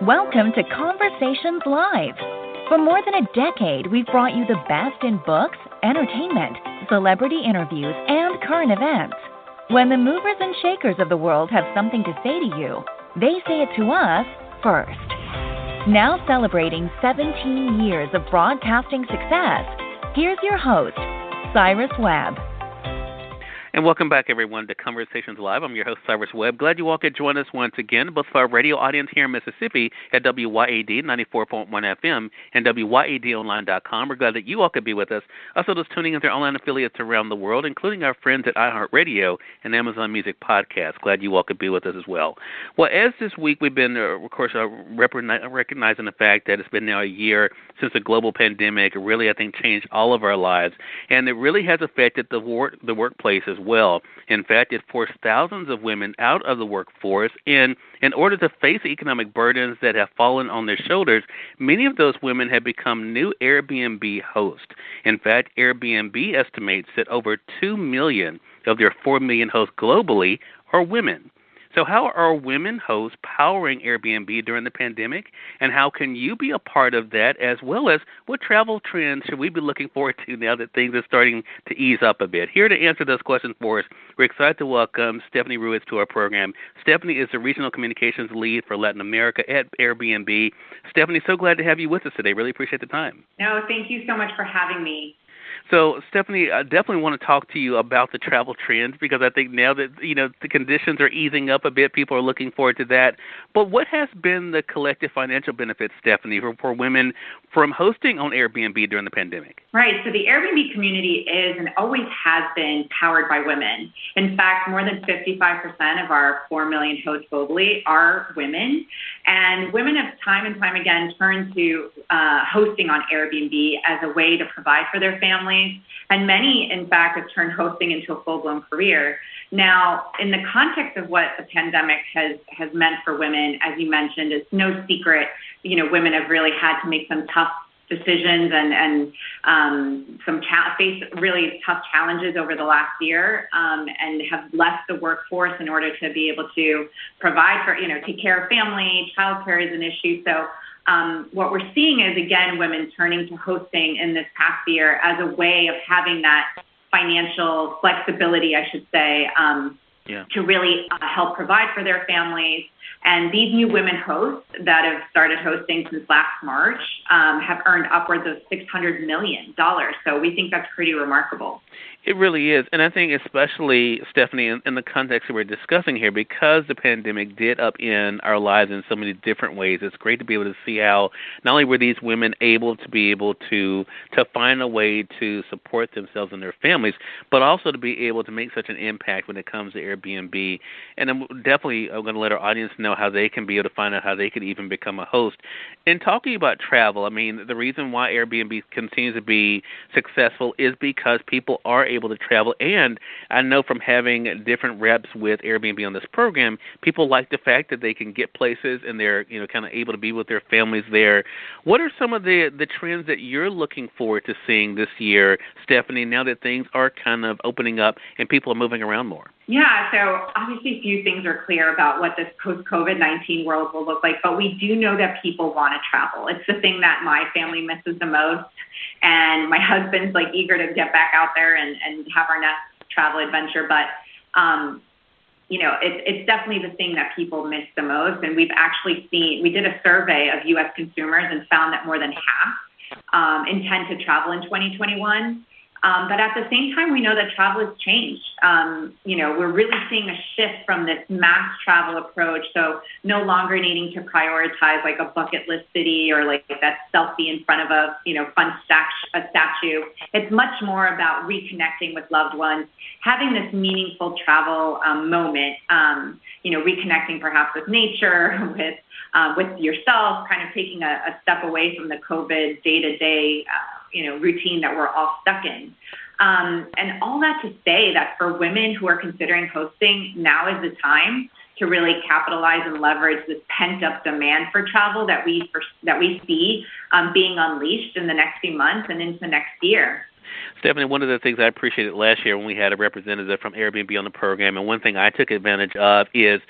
Welcome to Conversations Live. For more than a decade, we've brought you the best in books, entertainment, celebrity interviews, and current events. When the movers and shakers of the world have something to say to you, they say it to us first. Now celebrating 17 years of broadcasting success, here's your host, Cyrus Webb. And welcome back, everyone, to Conversations Live. I'm your host, Cyrus Webb. Glad you all could join us once again, both for our radio audience here in Mississippi at WYAD 94.1 FM and WYADonline.com. We're glad that you all could be with us. Also, those tuning in their online affiliates around the world, including our friends at iHeartRadio and Amazon Music Podcast. Glad you all could be with us as well. Well, as this week we've been, of course, recognizing the fact that it's been now a year since the global pandemic really, I think, changed all of our lives, and it really has affected the workplace as well. In fact, it forced thousands of women out of the workforce, and in order to face the economic burdens that have fallen on their shoulders, many of those women have become new Airbnb hosts. In fact, Airbnb estimates that over 2 million of their 4 million hosts globally are women. So how are women hosts powering Airbnb during the pandemic, and how can you be a part of that, as well as what travel trends should we be looking forward to now that things are starting to ease up a bit? Here to answer those questions for us, we're excited to welcome Stephanie Ruiz to our program. Stephanie is the Regional Communications Lead for Latin America at Airbnb. Stephanie, so glad to have you with us today. Really appreciate the time. No, thank you so much for having me. So, Stephanie, I definitely want to talk to you about the travel trends, because I think now that, the conditions are easing up a bit, people are looking forward to that. But what has been the collective financial benefits, Stephanie, for women from hosting on Airbnb during the pandemic? Right. So the Airbnb community is and always has been powered by women. In fact, more than 55% of our 4 million hosts globally are women. And women have time and time again turned to hosting on Airbnb as a way to provide for their families. And many, in fact, have turned hosting into a full-blown career. Now, in the context of what the pandemic has meant for women, as you mentioned, it's no secret, women have really had to make some tough decisions and face really tough challenges over the last year, and have left the workforce in order to be able to provide for, take care of family. Childcare is an issue. So what we're seeing is, again, women turning to hosting in this past year as a way of having that financial flexibility, I should say, to really help provide for their families. And these new women hosts that have started hosting since last March have earned upwards of $600 million. So we think that's pretty remarkable. It really is. And I think especially, Stephanie, in the context that we're discussing here, because the pandemic did upend our lives in so many different ways, it's great to be able to see how not only were these women able to find a way to support themselves and their families, but also to be able to make such an impact when it comes to Airbnb. And I'm definitely going to let our audience know how they can be able to find out how they could even become a host. And talking about travel, I mean, the reason why Airbnb continues to be successful is because people are able to travel. And I know from having different reps with Airbnb on this program, people like the fact that they can get places and they're, kind of able to be with their families there. What are some of the trends that you're looking forward to seeing this year, Stephanie, now that things are kind of opening up and people are moving around more? Yeah, so obviously few things are clear about what this post-COVID-19 world will look like, but we do know that people want to travel. It's the thing that my family misses the most, and my husband's eager to get back out there and have our next travel adventure, but it's definitely the thing that people miss the most. And we've actually we did a survey of U.S. consumers and found that more than half intend to travel in 2021. But at the same time, we know that travel has changed. We're really seeing a shift from this mass travel approach. So no longer needing to prioritize a bucket list city or that selfie in front of a fun statue. It's much more about reconnecting with loved ones, having this meaningful travel moment. Reconnecting perhaps with nature, with yourself, kind of taking a step away from the COVID day-to-day routine that we're all stuck in. And all that to say that for women who are considering hosting, now is the time to really capitalize and leverage this pent-up demand for travel that we see being unleashed in the next few months and into next year. Stephanie, one of the things I appreciated last year when we had a representative from Airbnb on the program, and one thing I took advantage of is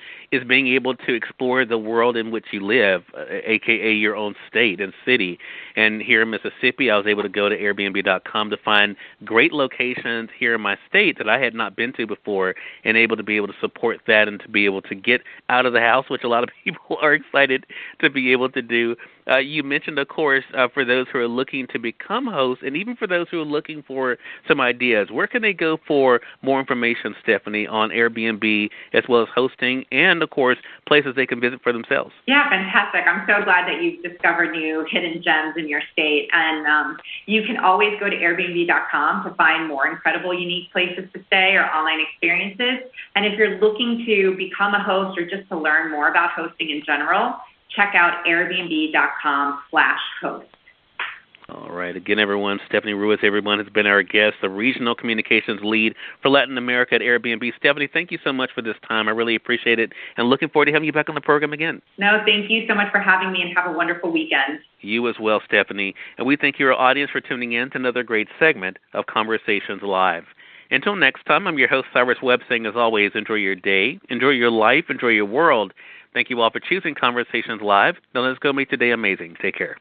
being able to explore the world in which you live, a.k.a. your own state and city. And here in Mississippi, I was able to go to Airbnb.com to find great locations here in my state that I had not been to before, and able to support that and to be able to get out of the house, which a lot of people are excited to be able to do. You mentioned, of course, for those who are looking to become hosts, and even for those who are looking for some ideas, where can they go for more information, Stephanie, on Airbnb, as well as hosting, and, of course, places they can visit for themselves? Yeah, fantastic. I'm so glad that you've discovered new hidden gems in your state. And you can always go to Airbnb.com to find more incredible, unique places to stay or online experiences. And if you're looking to become a host or just to learn more about hosting in general, check out Airbnb.com/host. All right. Again, everyone, Stephanie Ruiz, everyone, has been our guest, the Regional Communications Lead for Latin America at Airbnb. Stephanie, thank you so much for this time. I really appreciate it, and looking forward to having you back on the program again. No, thank you so much for having me, and have a wonderful weekend. You as well, Stephanie. And we thank your audience for tuning in to another great segment of Conversations Live. Until next time, I'm your host, Cyrus Webb, saying, as always, enjoy your day, enjoy your life, enjoy your world. Thank you all for choosing Conversations Live. Now let's go make today amazing. Take care.